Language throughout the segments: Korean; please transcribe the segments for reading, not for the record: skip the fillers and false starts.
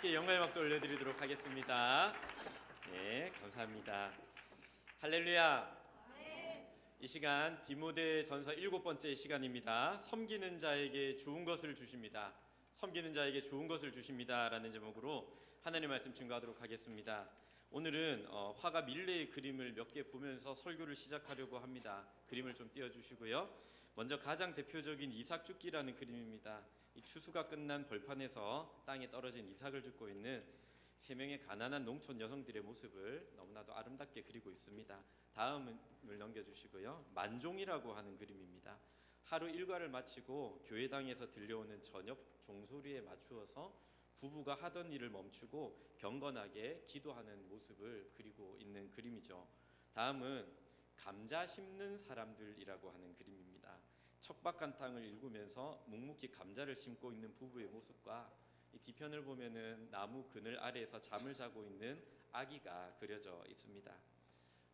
하나님께 영광의 박수 올려드리도록 하겠습니다. 네, 감사합니다. 할렐루야. 이 시간 디모데전서 7번째 시간입니다. 섬기는 자에게 좋은 것을 주십니다. 섬기는 자에게 좋은 것을 주십니다 라는 제목으로 하나님 말씀 증거하도록 하겠습니다. 오늘은 화가 밀레의 그림을 몇 개 보면서 설교를 시작하려고 합니다. 그림을 좀 띄워주시고요. 먼저 가장 대표적인 이삭 죽기라는 그림입니다. 이 추수가 끝난 벌판에서 땅에 떨어진 이삭을 줍고 있는 세 명의 가난한 농촌 여성들의 모습을 너무나도 아름답게 그리고 있습니다. 다음을 넘겨주시고요. 만종이라고 하는 그림입니다. 하루 일과를 마치고 교회당에서 들려오는 저녁 종소리에 맞추어서 부부가 하던 일을 멈추고 경건하게 기도하는 모습을 그리고 있는 그림이죠. 다음은 감자 심는 사람들이라고 하는 그림입니다. 척박한 땅을 일구면서 묵묵히 감자를 심고 있는 부부의 모습과 이 뒤편을 보면은 나무 그늘 아래에서 잠을 자고 있는 아기가 그려져 있습니다.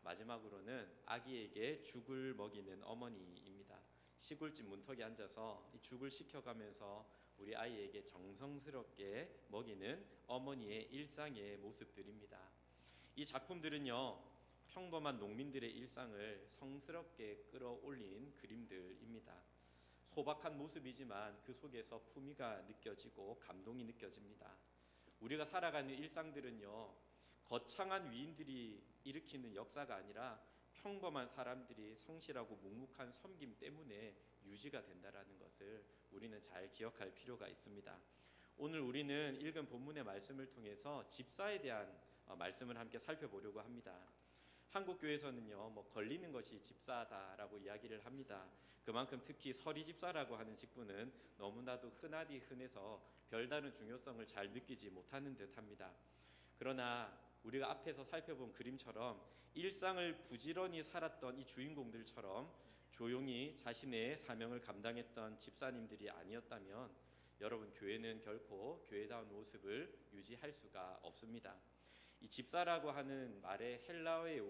마지막으로는 아기에게 죽을 먹이는 어머니입니다. 시골집 문턱에 앉아서 이 죽을 식혀가면서 우리 아이에게 정성스럽게 먹이는 어머니의 일상의 모습들입니다. 이 작품들은요, 평범한 농민들의 일상을 성스럽게 끌어올린 그림들입니다. 소박한 모습이지만 그 속에서 품위가 느껴지고 감동이 느껴집니다. 우리가 살아가는 일상들은요, 거창한 위인들이 일으키는 역사가 아니라 평범한 사람들이 성실하고 묵묵한 섬김 때문에 유지가 된다는 것을 우리는 잘 기억할 필요가 있습니다. 오늘 우리는 읽은 본문의 말씀을 통해서 집사에 대한 말씀을 함께 살펴보려고 합니다. 한국 교회에서는요, 걸리는 것이 집사다라고 이야기를 합니다. 그만큼 특히 서리 집사라고 하는 직분은 너무나도 흔하디 흔해서 별다른 중요성을 잘 느끼지 못하는 듯합니다. 그러나 우리가 앞에서 살펴본 그림처럼 일상을 부지런히 살았던 이 주인공들처럼 조용히 자신의 사명을 감당했던 집사님들이 아니었다면 여러분, 교회는 결코 교회다운 모습을 유지할 수가 없습니다. 이 집사라고 하는 말의 헬라어의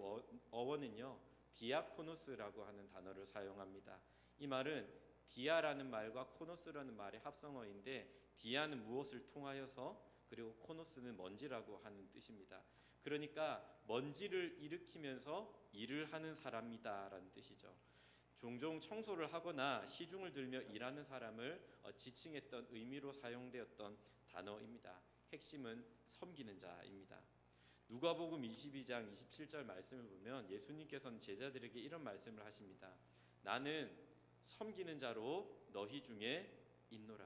어원은요, 디아코노스라고 하는 단어를 사용합니다. 이 말은 디아라는 말과 코노스라는 말의 합성어인데, 디아는 무엇을 통하여서, 그리고 코노스는 먼지라고 하는 뜻입니다. 그러니까 먼지를 일으키면서 일을 하는 사람이다 라는 뜻이죠. 종종 청소를 하거나 시중을 들며 일하는 사람을 지칭했던 의미로 사용되었던 단어입니다. 핵심은 섬기는 자입니다. 누가복음 22장 27절 말씀을 보면 예수님께서는 제자들에게 이런 말씀을 하십니다. 나는 섬기는 자로 너희 중에 있노라.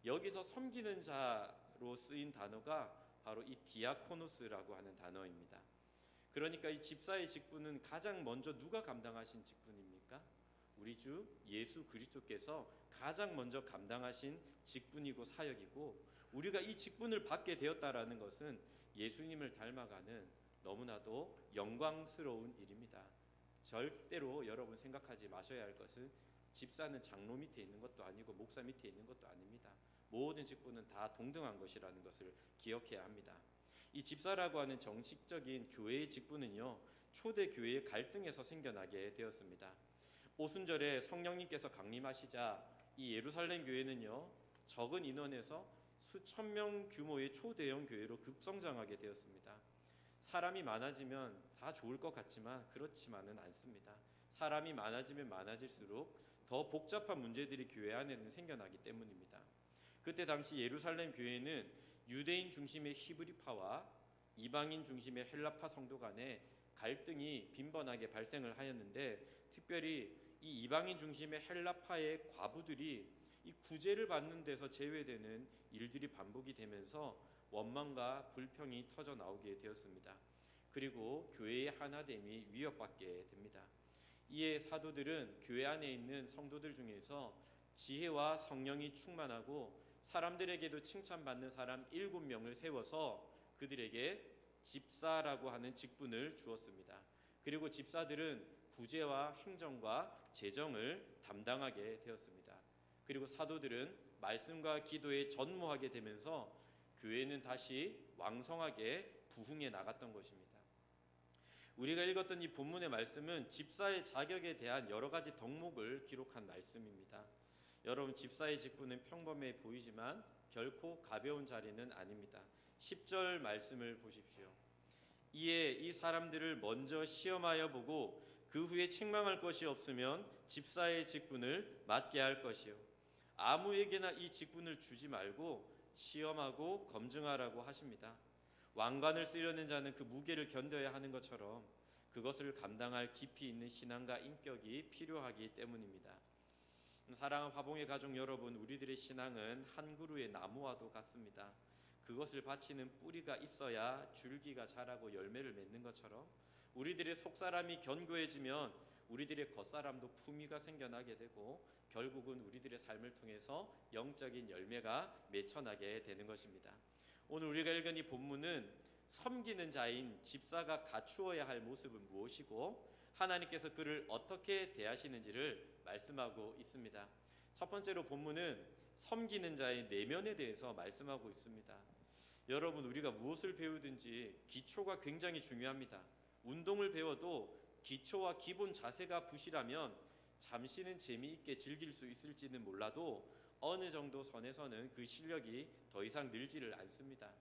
여기서 섬기는 자로 쓰인 단어가 바로 이 디아코노스라고 하는 단어입니다. 그러니까 이 집사의 직분은 가장 먼저 누가 감당하신 직분입니까? 우리 주 예수 그리스도께서 가장 먼저 감당하신 직분이고 사역이고, 우리가 이 직분을 받게 되었다라는 것은 예수님을 닮아가는 너무나도 영광스러운 일입니다. 절대로 여러분 생각하지 마셔야 할 것은 집사는 장로 밑에 있는 것도 아니고 목사 밑에 있는 것도 아닙니다. 모든 직분은 다 동등한 것이라는 것을 기억해야 합니다. 이 집사라고 하는 정식적인 교회의 직분은요, 초대 교회의 갈등에서 생겨나게 되었습니다. 오순절에 성령님께서 강림하시자 이 예루살렘 교회는요, 적은 인원에서 수천 명 규모의 초대형 교회로 급성장하게 되었습니다. 사람이 많아지면 다 좋을 것 같지만 그렇지만은 않습니다. 사람이 많아지면 많아질수록 더 복잡한 문제들이 교회 안에는 생겨나기 때문입니다. 그때 당시 예루살렘 교회는 유대인 중심의 히브리파와 이방인 중심의 헬라파 성도 간에 갈등이 빈번하게 발생을 하였는데, 특별히 이 이방인 중심의 헬라파의 과부들이 이 구제를 받는 데서 제외되는 일들이 반복이 되면서 원망과 불평이 터져 나오게 되었습니다. 그리고 교회의 하나됨이 위협받게 됩니다. 이에 사도들은 교회 안에 있는 성도들 중에서 지혜와 성령이 충만하고 사람들에게도 칭찬받는 사람 7명을 세워서 그들에게 집사라고 하는 직분을 주었습니다. 그리고 집사들은 구제와 행정과 재정을 담당하게 되었습니다. 그리고 사도들은 말씀과 기도에 전무하게 되면서 교회는 다시 왕성하게 부흥해 나갔던 것입니다. 우리가 읽었던 이 본문의 말씀은 집사의 자격에 대한 여러 가지 덕목을 기록한 말씀입니다. 여러분, 집사의 직분은 평범해 보이지만 결코 가벼운 자리는 아닙니다. 10절 말씀을 보십시오. 이에 이 사람들을 먼저 시험하여 보고 그 후에 책망할 것이 없으면 집사의 직분을 맡게 할 것이요 아무에게나 이 직분을 주지 말고 시험하고 검증하라고 하십니다. 왕관을 쓰려는 자는 그 무게를 견뎌야 하는 것처럼 그것을 감당할 깊이 있는 신앙과 인격이 필요하기 때문입니다. 사랑하는 화봉의 가족 여러분, 우리들의 신앙은 한 그루의 나무와도 같습니다. 그것을 바치는 뿌리가 있어야 줄기가 자라고 열매를 맺는 것처럼 우리들의 속사람이 견고해지면 우리들의 겉사람도 품위가 생겨나게 되고 결국은 우리들의 삶을 통해서 영적인 열매가 맺혀나게 되는 것입니다. 오늘 우리가 읽은 이 본문은 섬기는 자인 집사가 갖추어야 할 모습은 무엇이고 하나님께서 그를 어떻게 대하시는지를 말씀하고 있습니다. 첫 번째로 본문은 섬기는 자의 내면에 대해서 말씀하고 있습니다. 여러분, 우리가 무엇을 배우든지 기초가 굉장히 중요합니다. 운동을 배워도 기초와 기본 자세가 부실하면 잠시는 재미있게 즐길 수 있을지는 몰라도 어느 정도 선에서는 그 실력이 더 이상 늘지를 않습니다.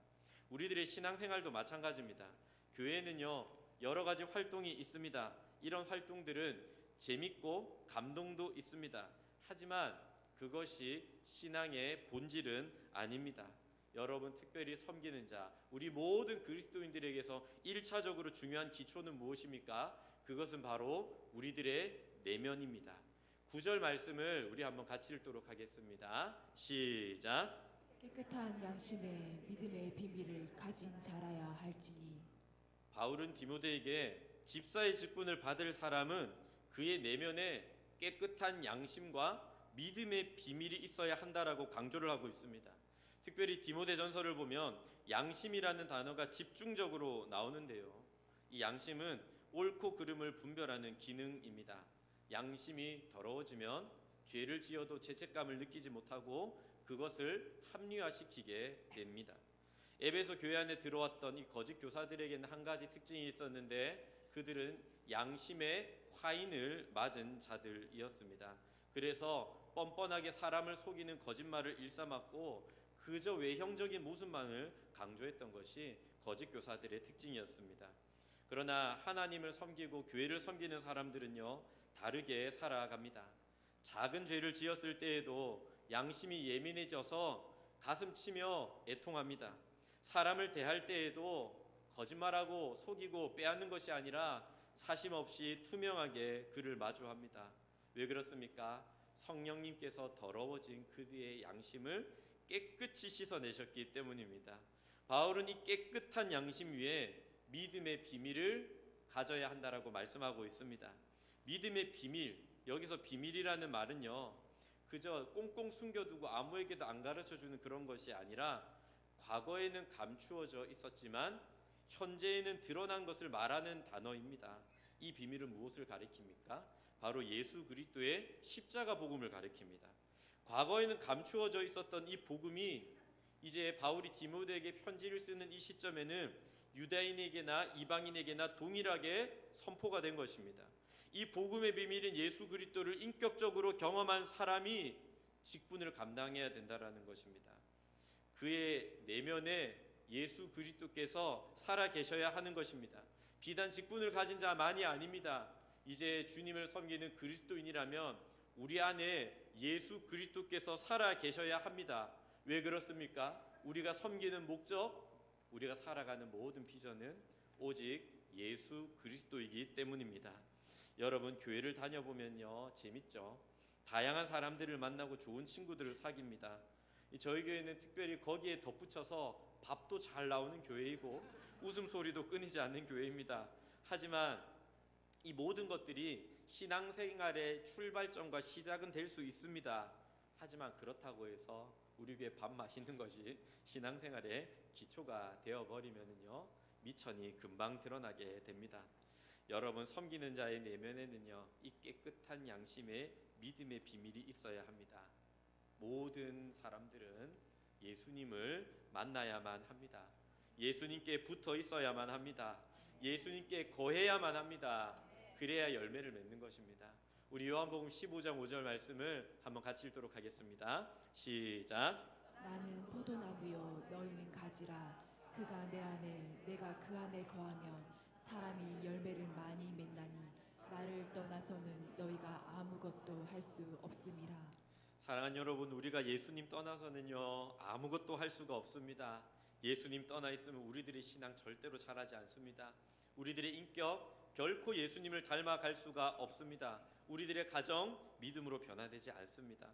우리들의 신앙생활도 마찬가지입니다. 교회는요, 여러 가지 활동이 있습니다. 이런 활동들은 재밌고 감동도 있습니다. 하지만 그것이 신앙의 본질은 아닙니다. 여러분, 특별히 섬기는 자, 우리 모든 그리스도인들에게서 1차적으로 중요한 기초는 무엇입니까? 그것은 바로 우리들의 내면입니다. 9절 말씀을 우리 한번 같이 읽도록 하겠습니다. 시작. 깨끗한 양심에 믿음의 비밀을 가진 자라야 할지니. 바울은 디모데에게 집사의 직분을 받을 사람은 그의 내면에 깨끗한 양심과 믿음의 비밀이 있어야 한다라고 강조를 하고 있습니다. 특별히 디모데전서를 보면 양심이라는 단어가 집중적으로 나오는데요. 이 양심은 옳고 그름을 분별하는 기능입니다. 양심이 더러워지면 죄를 지어도 죄책감을 느끼지 못하고 그것을 합리화시키게 됩니다. 에베소 교회 안에 들어왔던 이 거짓 교사들에게는 한 가지 특징이 있었는데 그들은 양심의 화인을 맞은 자들이었습니다. 그래서 뻔뻔하게 사람을 속이는 거짓말을 일삼았고 그저 외형적인 모습만을 강조했던 것이 거짓 교사들의 특징이었습니다. 그러나 하나님을 섬기고 교회를 섬기는 사람들은요, 다르게 살아갑니다. 작은 죄를 지었을 때에도 양심이 예민해져서 가슴 치며 애통합니다. 사람을 대할 때에도 거짓말하고 속이고 빼앗는 것이 아니라 사심 없이 투명하게 그를 마주합니다. 왜 그렇습니까? 성령님께서 더러워진 그들의 양심을 깨끗이 씻어내셨기 때문입니다. 바울은 이 깨끗한 양심 위에 믿음의 비밀을 가져야 한다라고 말씀하고 있습니다. 믿음의 비밀, 여기서 비밀이라는 말은요, 그저 꽁꽁 숨겨두고 아무에게도 안 가르쳐주는 그런 것이 아니라 과거에는 감추어져 있었지만 현재에는 드러난 것을 말하는 단어입니다. 이 비밀은 무엇을 가리킵니까? 바로 예수 그리스도의 십자가 복음을 가리킵니다. 과거에는 감추어져 있었던 이 복음이 이제 바울이 디모데에게 편지를 쓰는 이 시점에는 유다인에게나 이방인에게나 동일하게 선포가 된 것입니다. 이 복음의 비밀인 예수 그리스도를 인격적으로 경험한 사람이 직분을 감당해야 된다라는 것입니다. 그의 내면에 예수 그리스도께서 살아 계셔야 하는 것입니다. 비단 직분을 가진 자만이 아닙니다. 이제 주님을 섬기는 그리스도인이라면 우리 안에 예수 그리스도께서 살아 계셔야 합니다. 왜 그렇습니까? 우리가 섬기는 목적, 우리가 살아가는 모든 비전은 오직 예수 그리스도이기 때문입니다. 여러분, 교회를 다녀보면요, 재밌죠? 다양한 사람들을 만나고 좋은 친구들을 사깁니다. 저희 교회는 특별히 거기에 덧붙여서 밥도 잘 나오는 교회이고 웃음소리도 끊이지 않는 교회입니다. 하지만 이 모든 것들이 신앙생활의 출발점과 시작은 될 수 있습니다. 하지만 그렇다고 해서 우리 교회 밥 맛있는 것이 신앙생활의 기초가 되어버리면요, 미천이 금방 드러나게 됩니다. 여러분, 섬기는 자의 내면에는요, 이 깨끗한 양심의 믿음의 비밀이 있어야 합니다. 모든 사람들은 예수님을 만나야만 합니다. 예수님께 붙어 있어야만 합니다. 예수님께 거해야만 합니다. 그래야 열매를 맺는 것입니다. 우리 요한복음 15장 5절 말씀을 한번 같이 읽도록 하겠습니다. 시작. 나는 포도나무요 너희는 가지라. 그가 내 안에 내가 그 안에 거하면 사람이 열매를 많이 맺나니 나를 떠나서는 너희가 아무것도 할 수 없음이라. 사랑하는 여러분, 우리가 예수님 떠나서는요 아무것도 할 수가 없습니다. 예수님 떠나 있으면 우리들의 신앙 절대로 자라지 않습니다. 우리들의 인격 결코 예수님을 닮아갈 수가 없습니다. 우리들의 가정 믿음으로 변화되지 않습니다.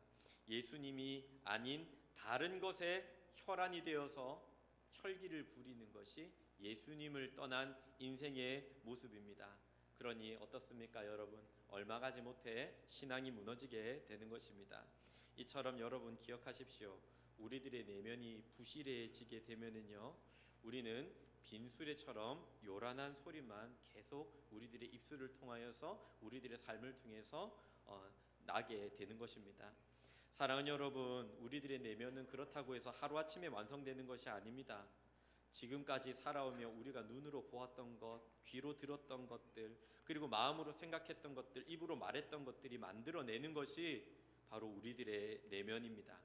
예수님이 아닌 다른 것에 혈안이 되어서 혈기를 부리는 것이 예수님을 떠난 인생의 모습입니다. 그러니 어떻습니까, 여러분? 얼마 가지 못해 신앙이 무너지게 되는 것입니다. 이처럼 여러분 기억하십시오. 우리들의 내면이 부실해지게 되면은요, 우리는 빈수레처럼 요란한 소리만 계속 우리들의 입술을 통하여서 우리들의 삶을 통해서 나게 되는 것입니다. 사랑하는 여러분, 우리들의 내면은 그렇다고 해서 하루아침에 완성되는 것이 아닙니다. 지금까지 살아오며 우리가 눈으로 보았던 것, 귀로 들었던 것들, 그리고 마음으로 생각했던 것들, 입으로 말했던 것들이 만들어내는 것이 바로 우리들의 내면입니다.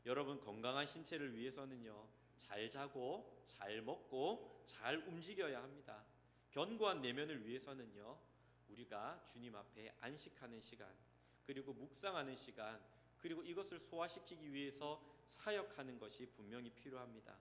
여러분, 건강한 신체를 위해서는요, 잘 자고 잘 먹고 잘 움직여야 합니다. 견고한 내면을 위해서는요, 우리가 주님 앞에 안식하는 시간, 그리고 묵상하는 시간, 그리고 이것을 소화시키기 위해서 사역하는 것이 분명히 필요합니다.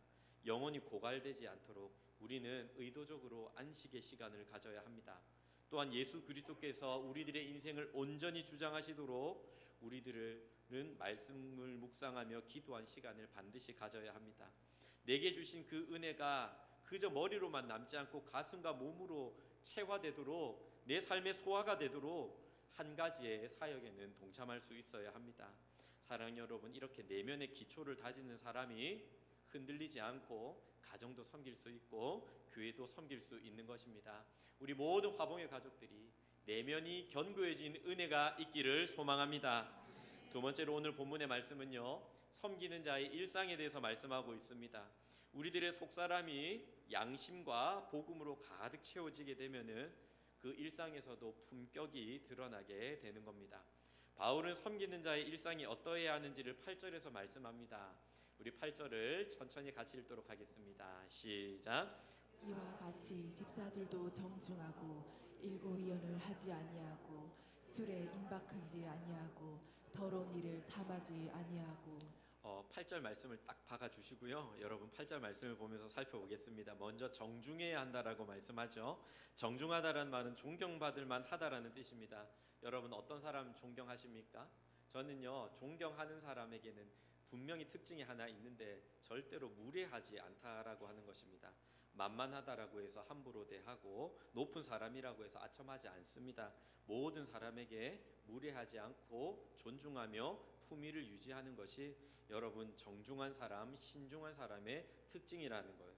영혼이 고갈되지 않도록 우리는 의도적으로 안식의 시간을 가져야 합니다. 또한 예수 그리스도께서 우리들의 인생을 온전히 주장하시도록 우리들은 말씀을 묵상하며 기도한 시간을 반드시 가져야 합니다. 내게 주신 그 은혜가 그저 머리로만 남지 않고 가슴과 몸으로 체화되도록, 내 삶의 소화가 되도록 한 가지의 사역에는 동참할 수 있어야 합니다. 사랑하는 여러분, 이렇게 내면의 기초를 다지는 사람이 흔들리지 않고 가정도 섬길 수 있고 교회도 섬길 수 있는 것입니다. 우리 모든 화봉의 가족들이 내면이 견고해진 은혜가 있기를 소망합니다. 두 번째로 오늘 본문의 말씀은요, 섬기는 자의 일상에 대해서 말씀하고 있습니다. 우리들의 속사람이 양심과 복음으로 가득 채워지게 되면은 그 일상에서도 품격이 드러나게 되는 겁니다. 바울은 섬기는 자의 일상이 어떠해야 하는지를 8절에서 말씀합니다. 우리 8절을 천천히 같이 읽도록 하겠습니다. 시작. 이와 같이 집사들도 정중하고 일고이연을 하지 아니하고 술에 임박하지 아니하고 더러운 일을 탐하지 아니하고. 8절 말씀을 딱 박아주시고요. 여러분 8절 말씀을 보면서 살펴보겠습니다. 먼저 정중해야 한다라고 말씀하죠. 정중하다라는 말은 존경받을 만하다라는 뜻입니다. 여러분 어떤 사람 존경하십니까? 저는요, 존경하는 사람에게는 분명히 특징이 하나 있는데 절대로 무례하지 않다라고 하는 것입니다. 만만하다라고 해서 함부로 대하고 높은 사람이라고 해서 아첨하지 않습니다. 모든 사람에게 무례하지 않고 존중하며 품위를 유지하는 것이 여러분 정중한 사람, 신중한 사람의 특징이라는 거예요.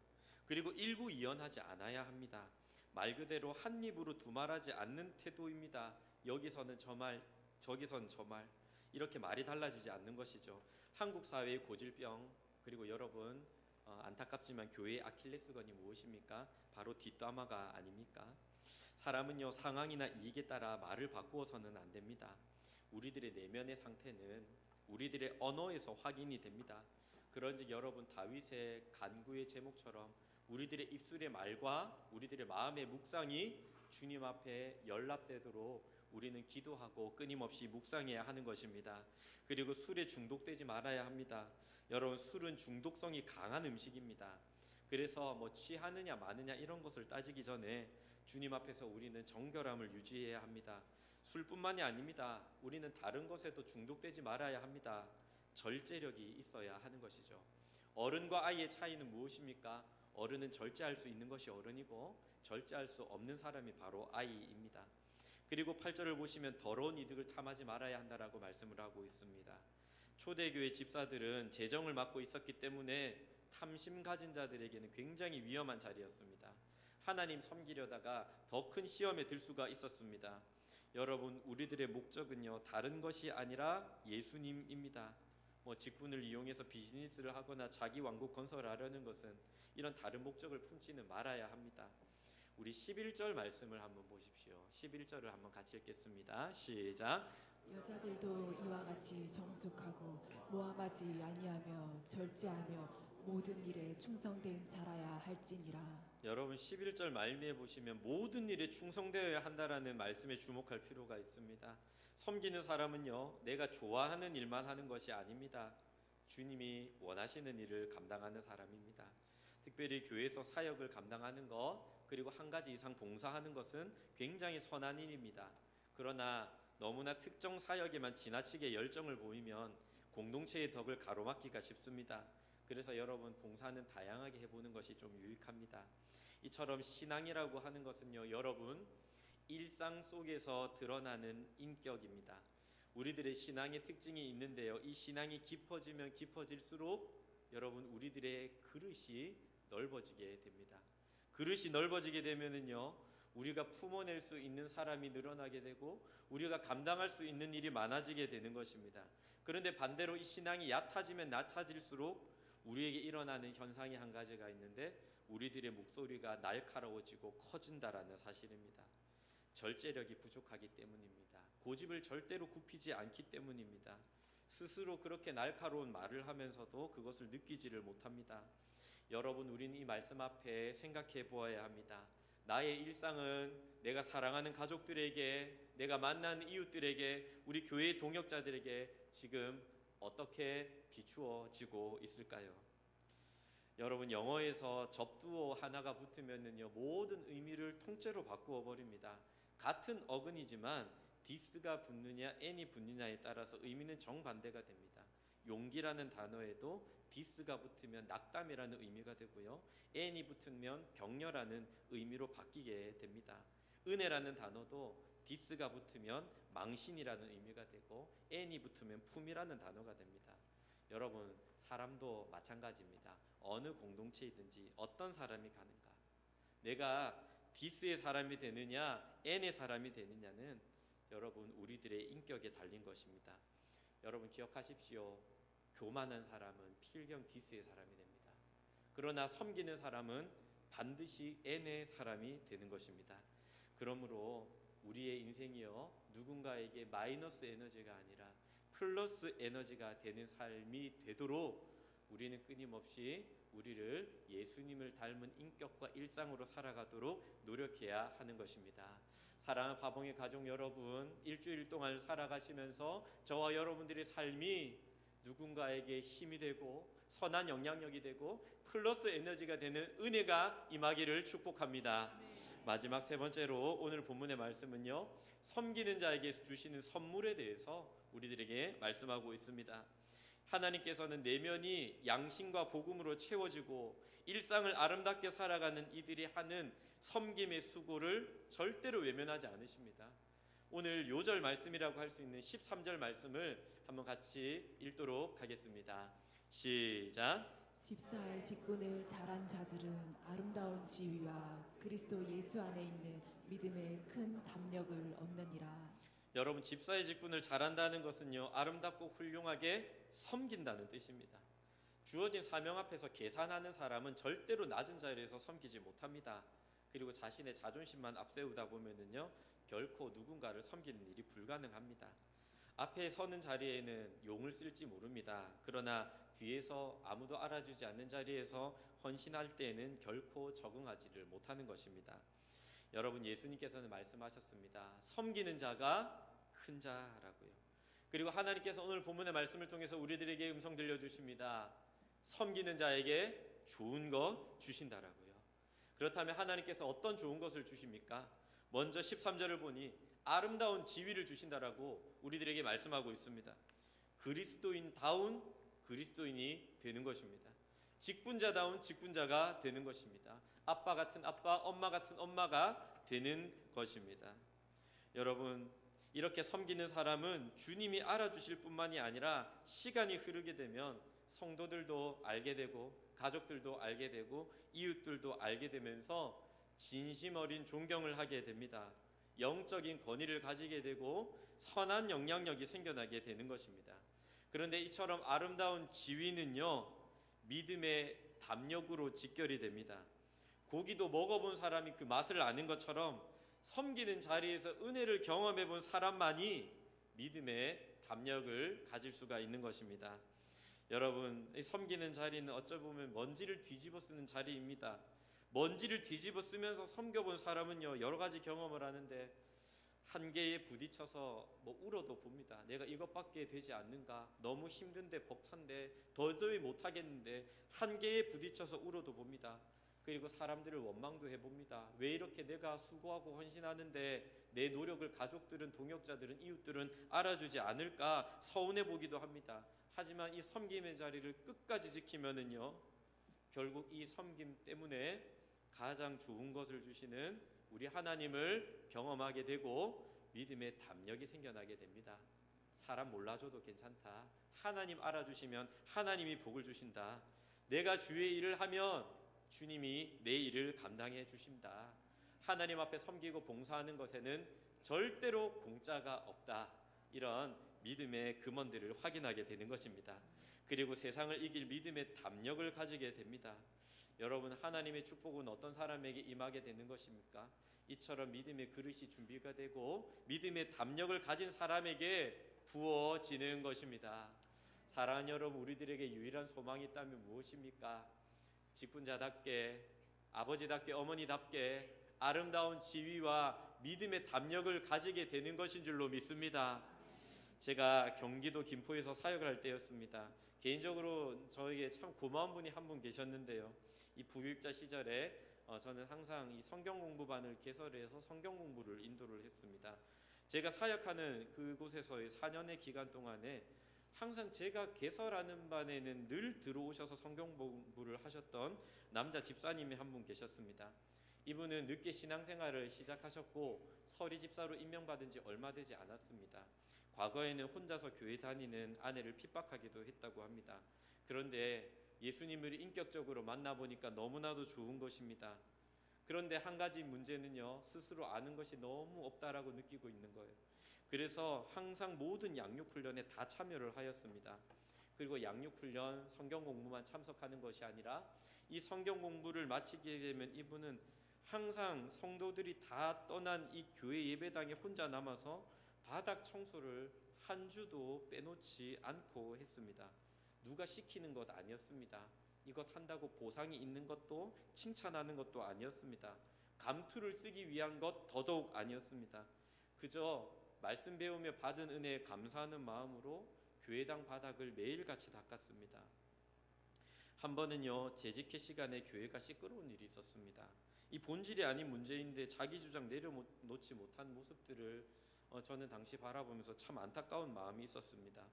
그리고 일구이연하지 않아야 합니다. 말 그대로 한 입으로 두말하지 않는 태도입니다. 여기서는 저 말, 저기선 저 말, 이렇게 말이 달라지지 않는 것이죠. 한국 사회의 고질병, 그리고 여러분 안타깝지만 교회의 아킬레스건이 무엇입니까? 바로 뒷담화가 아닙니까? 사람은요, 상황이나 이익에 따라 말을 바꾸어서는 안 됩니다. 우리들의 내면의 상태는 우리들의 언어에서 확인이 됩니다. 그런즉 여러분, 다윗의 간구의 제목처럼 우리들의 입술의 말과 우리들의 마음의 묵상이 주님 앞에 연락되도록 우리는 기도하고 끊임없이 묵상해야 하는 것입니다. 그리고 술에 중독되지 말아야 합니다. 여러분, 술은 중독성이 강한 음식입니다. 그래서 뭐 취하느냐 마느냐 이런 것을 따지기 전에 주님 앞에서 우리는 정결함을 유지해야 합니다. 술뿐만이 아닙니다. 우리는 다른 것에도 중독되지 말아야 합니다. 절제력이 있어야 하는 것이죠. 어른과 아이의 차이는 무엇입니까? 어른은 절제할 수 있는 것이 어른이고 절제할 수 없는 사람이 바로 아이입니다. 그리고 8절을 보시면 더러운 이득을 탐하지 말아야 한다라고 말씀을 하고 있습니다. 초대교회 집사들은 재정을 맡고 있었기 때문에 탐심 가진 자들에게는 굉장히 위험한 자리였습니다. 하나님 섬기려다가 더 큰 시험에 들 수가 있었습니다. 여러분, 우리들의 목적은요, 다른 것이 아니라 예수님입니다. 뭐 직분을 이용해서 비즈니스를 하거나 자기 왕국 건설하려는 것은 이런 다른 목적을 품지는 말아야 합니다. 우리 11절 말씀을 한번 보십시오. 11절을 한번 같이 읽겠습니다. 시작. 여자들도 이와 같이 정숙하고 모함하지 아니하며 절제하며 모든 일에 충성된 자라야 할지니라. 여러분 11절 말미에 보시면 모든 일에 충성되어야 한다라는 말씀에 주목할 필요가 있습니다. 섬기는 사람은요, 내가 좋아하는 일만 하는 것이 아닙니다. 주님이 원하시는 일을 감당하는 사람입니다. 특별히 교회에서 사역을 감당하는 것, 그리고 한 가지 이상 봉사하는 것은 굉장히 선한 일입니다. 그러나 너무나 특정 사역에만 지나치게 열정을 보이면 공동체의 덕을 가로막기가 쉽습니다. 그래서 여러분 봉사는 다양하게 해보는 것이 좀 유익합니다. 이처럼 신앙이라고 하는 것은요, 여러분 일상 속에서 드러나는 인격입니다. 우리들의 신앙의 특징이 있는데요, 이 신앙이 깊어지면 깊어질수록 여러분 우리들의 그릇이 넓어지게 됩니다. 그릇이 넓어지게 되면은요, 우리가 품어낼 수 있는 사람이 늘어나게 되고 우리가 감당할 수 있는 일이 많아지게 되는 것입니다. 그런데 반대로 이 신앙이 얕아지면 낮아질수록 우리에게 일어나는 현상이 한 가지가 있는데, 우리들의 목소리가 날카로워지고 커진다라는 사실입니다. 절제력이 부족하기 때문입니다. 고집을 절대로 굽히지 않기 때문입니다. 스스로 그렇게 날카로운 말을 하면서도 그것을 느끼지를 못합니다. 여러분, 우리는 이 말씀 앞에 생각해 보아야 합니다. 나의 일상은 내가 사랑하는 가족들에게, 내가 만난 이웃들에게, 우리 교회의 동역자들에게 지금 어떻게 비추어지고 있을까요? 여러분, 영어에서 접두어 하나가 붙으면요, 모든 의미를 통째로 바꾸어 버립니다. 같은 어근이지만 this가 붙느냐 an이 붙느냐에 따라서 의미는 정반대가 됩니다. 용기라는 단어에도 this가 붙으면 낙담이라는 의미가 되고요, an이 붙으면 격려라는 의미로 바뀌게 됩니다. 은혜라는 단어도 this가 붙으면 망신이라는 의미가 되고 an이 붙으면 품이라는 단어가 됩니다. 여러분, 사람도 마찬가지입니다. 어느 공동체이든지 어떤 사람이 가는가, 내가 this의 사람이 되느냐 n의 사람이 되느냐는 여러분 우리들의 인격에 달린 것입니다. 여러분 기억하십시오. 교만한 사람은 필경 this의 사람이 됩니다. 그러나 섬기는 사람은 반드시 n의 사람이 되는 것입니다. 그러므로 우리의 인생이요, 누군가에게 마이너스 에너지가 아니라 플러스 에너지가 되는 삶이 되도록 우리는 끊임없이 우리를 예수님을 닮은 인격과 일상으로 살아가도록 노력해야 하는 것입니다. 사랑하는 화봉의 가족 여러분, 일주일 동안 살아가시면서 저와 여러분들의 삶이 누군가에게 힘이 되고 선한 영향력이 되고 플러스 에너지가 되는 은혜가 임하기를 축복합니다. 마지막 세 번째로 오늘 본문의 말씀은요, 섬기는 자에게 주시는 선물에 대해서 우리들에게 말씀하고 있습니다. 하나님께서는 내면이 양심과 복음으로 채워지고 일상을 아름답게 살아가는 이들이 하는 섬김의 수고를 절대로 외면하지 않으십니다. 오늘 요절 말씀이라고 할 수 있는 13절 말씀을 한번 같이 읽도록 하겠습니다. 시작. 집사의 직분을 잘한 자들은 아름다운 지위와 그리스도 예수 안에 있는 믿음의 큰 담력을 얻느니라. 여러분, 집사의 직분을 잘한다는 것은요, 아름답고 훌륭하게 섬긴다는 뜻입니다. 주어진 사명 앞에서 계산하는 사람은 절대로 낮은 자리에서 섬기지 못합니다. 그리고 자신의 자존심만 앞세우다 보면은요, 결코 누군가를 섬기는 일이 불가능합니다. 앞에 서는 자리에는 용을 쓸지 모릅니다. 그러나 뒤에서 아무도 알아주지 않는 자리에서 헌신할 때에는 결코 적응하지를 못하는 것입니다. 여러분, 예수님께서는 말씀하셨습니다. 섬기는 자가 큰 자라고요. 그리고 하나님께서 오늘 본문의 말씀을 통해서 우리들에게 음성 들려주십니다. 섬기는 자에게 좋은 것 주신다라고요. 그렇다면 하나님께서 어떤 좋은 것을 주십니까? 먼저 13절을 보니 아름다운 지위를 주신다라고 우리들에게 말씀하고 있습니다. 그리스도인다운 그리스도인이 되는 것입니다. 직분자다운 직분자가 되는 것입니다. 아빠 같은 아빠, 엄마 같은 엄마가 되는 것입니다. 여러분, 이렇게 섬기는 사람은 주님이 알아주실 뿐만이 아니라 시간이 흐르게 되면 성도들도 알게 되고 가족들도 알게 되고 이웃들도 알게 되면서 진심 어린 존경을 하게 됩니다. 영적인 권위를 가지게 되고 선한 영향력이 생겨나게 되는 것입니다. 그런데 이처럼 아름다운 지위는요, 믿음의 담력으로 직결이 됩니다. 고기도 먹어본 사람이 그 맛을 아는 것처럼 섬기는 자리에서 은혜를 경험해 본 사람만이 믿음의 담력을 가질 수가 있는 것입니다. 여러분, 이 섬기는 자리는 어쩌 보면 먼지를 뒤집어 쓰는 자리입니다. 먼지를 뒤집어 쓰면서 섬겨본 사람은요, 여러 가지 경험을 하는데 한계에 부딪혀서 울어도 봅니다. 내가 이것밖에 되지 않는가? 너무 힘든데 벅찬데 도저히 못하겠는데 한계에 부딪혀서 울어도 봅니다. 그리고 사람들을 원망도 해봅니다. 왜 이렇게 내가 수고하고 헌신하는데 내 노력을 가족들은, 동역자들은, 이웃들은 알아주지 않을까 서운해 보기도 합니다. 하지만 이 섬김의 자리를 끝까지 지키면은요, 결국 이 섬김 때문에 가장 좋은 것을 주시는 우리 하나님을 경험하게 되고 믿음의 담력이 생겨나게 됩니다. 사람 몰라줘도 괜찮다. 하나님 알아주시면 하나님이 복을 주신다. 내가 주의 일을 하면 주님이 내 일을 감당해 주신다. 하나님 앞에 섬기고 봉사하는 것에는 절대로 공짜가 없다. 이런 믿음의 금원들을 확인하게 되는 것입니다. 그리고 세상을 이길 믿음의 담력을 가지게 됩니다. 여러분, 하나님의 축복은 어떤 사람에게 임하게 되는 것입니까? 이처럼 믿음의 그릇이 준비가 되고 믿음의 담력을 가진 사람에게 부어지는 것입니다. 사랑하는 여러분, 우리들에게 유일한 소망이 있다면 무엇입니까? 직분자답게, 아버지답게, 어머니답게 아름다운 지위와 믿음의 담력을 가지게 되는 것인 줄로 믿습니다. 제가 경기도 김포에서 사역을 할 때였습니다. 개인적으로 저에게 참 고마운 분이 한 분 계셨는데요. 이 부교육자 시절에 저는 항상 이 성경 공부반을 개설해서 성경 공부를 인도를 했습니다. 제가 사역하는 그곳에서의 4년의 기간 동안에 항상 제가 개설하는 반에는 늘 들어오셔서 성경 공부를 하셨던 남자 집사님이 한 분 계셨습니다. 이분은 늦게 신앙생활을 시작하셨고 서리 집사로 임명받은 지 얼마 되지 않았습니다. 과거에는 혼자서 교회 다니는 아내를 핍박하기도 했다고 합니다. 그런데 예수님을 인격적으로 만나보니까 너무나도 좋은 것입니다. 그런데 한 가지 문제는요, 스스로 아는 것이 너무 없다라고 느끼고 있는 거예요. 그래서 항상 모든 양육훈련에 다 참여를 하였습니다. 그리고 양육훈련, 성경 공부만 참석하는 것이 아니라 이 성경 공부를 마치게 되면 이분은 항상 성도들이 다 떠난 이 교회 예배당에 혼자 남아서 바닥 청소를 한 주도 빼놓지 않고 했습니다. 누가 시키는 것 아니었습니다. 이것 한다고 보상이 있는 것도 칭찬하는 것도 아니었습니다. 감투를 쓰기 위한 것 더더욱 아니었습니다. 그저 말씀 배우며 받은 은혜에 감사하는 마음으로 교회당 바닥을 매일같이 닦았습니다. 한 번은요, 재직회 시간에 교회가 시끄러운 일이 있었습니다. 이 본질이 아닌 문제인데 자기 주장 내려놓지 못한 모습들을 저는 당시 바라보면서 참 안타까운 마음이 있었습니다.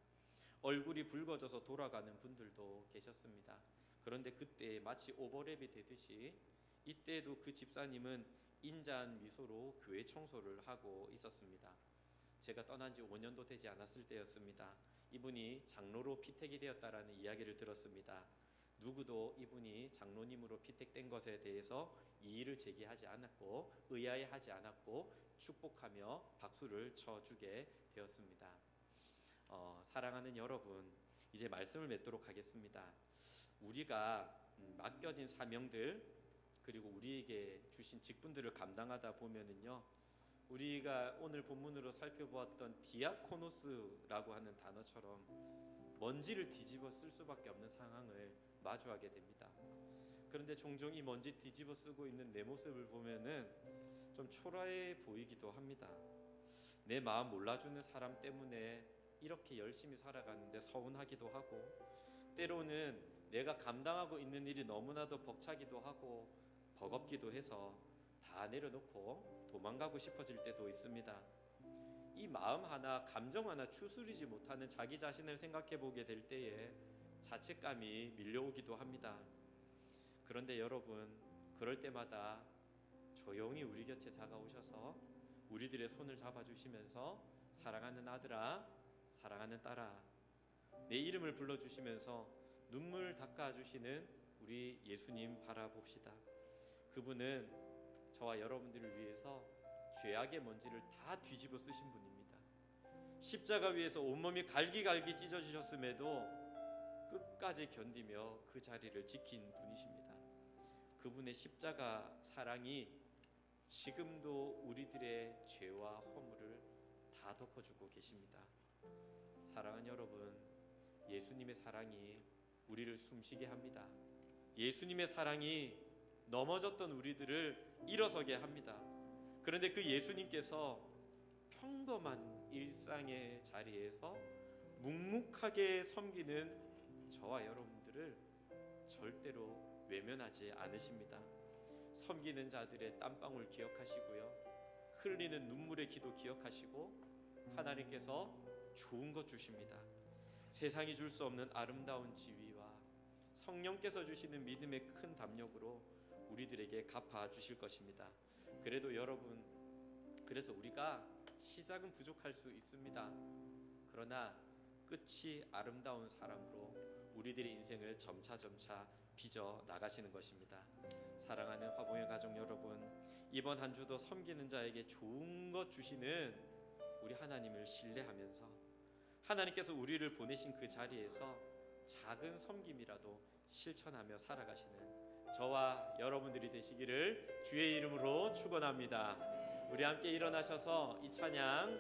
얼굴이 붉어져서 돌아가는 분들도 계셨습니다. 그런데 그때 마치 오버랩이 되듯이 이때도 그 집사님은 인자한 미소로 교회 청소를 하고 있었습니다. 제가 떠난 지 5년도 되지 않았을 때였습니다. 이분이 장로로 피택이 되었다라는 이야기를 들었습니다. 누구도 이분이 장로님으로 피택된 것에 대해서 이의를 제기하지 않았고 의아해하지 않았고 축복하며 박수를 쳐주게 되었습니다. 사랑하는 여러분, 이제 말씀을 맺도록 하겠습니다. 우리가 맡겨진 사명들 그리고 우리에게 주신 직분들을 감당하다 보면은요, 우리가 오늘 본문으로 살펴보았던 디아코노스라고 하는 단어처럼 먼지를 뒤집어 쓸 수밖에 없는 상황을 마주하게 됩니다. 그런데 종종 이 먼지 뒤집어 쓰고 있는 내 모습을 보면은 좀 초라해 보이기도 합니다. 내 마음 몰라주는 사람 때문에 이렇게 열심히 살아가는데 서운하기도 하고, 때로는 내가 감당하고 있는 일이 너무나도 벅차기도 하고 버겁기도 해서 다 내려놓고 도망가고 싶어질 때도 있습니다. 이 마음 하나, 감정 하나 추스리지 못하는 자기 자신을 생각해 보게 될 때에 자책감이 밀려오기도 합니다. 그런데 여러분, 그럴 때마다 조용히 우리 곁에 다가오셔서 우리들의 손을 잡아주시면서 사랑하는 아들아, 사랑하는 딸아, 내 이름을 불러주시면서 눈물 닦아주시는 우리 예수님 바라봅시다. 그분은 저와 여러분들을 위해서 죄악의 먼지를 다 뒤집어 쓰신 분입니다. 십자가 위에서 온몸이 갈기갈기 찢어지셨음에도 끝까지 견디며 그 자리를 지킨 분이십니다. 그분의 십자가 사랑이 지금도 우리들의 죄와 허물을 다 덮어주고 계십니다. 사랑하는 여러분, 예수님의 사랑이 우리를 숨쉬게 합니다. 예수님의 사랑이 넘어졌던 우리들을 일어서게 합니다. 그런데 그 예수님께서 평범한 일상의 자리에서 묵묵하게 섬기는 저와 여러분들을 절대로 외면하지 않으십니다. 섬기는 자들의 땀방울 기억하시고요, 흘리는 눈물의 기도 기억하시고 하나님께서 좋은 것 주십니다. 세상이 줄 수 없는 아름다운 지위와 성령께서 주시는 믿음의 큰 담력으로 우리들에게 갚아 주실 것입니다. 그래도 여러분, 그래서 우리가 시작은 부족할 수 있습니다. 그러나 끝이 아름다운 사람으로 우리들의 인생을 점차 빚어 나가시는 것입니다. 사랑하는 화봉의 가족 여러분, 이번 한 주도 섬기는 자에게 좋은 것 주시는 우리 하나님을 신뢰하면서 하나님께서 우리를 보내신 그 자리에서 작은 섬김이라도 실천하며 살아가시는 저와 여러분들이 되시기를 주의 이름으로 축원합니다. 우리 함께 일어나셔서 이 찬양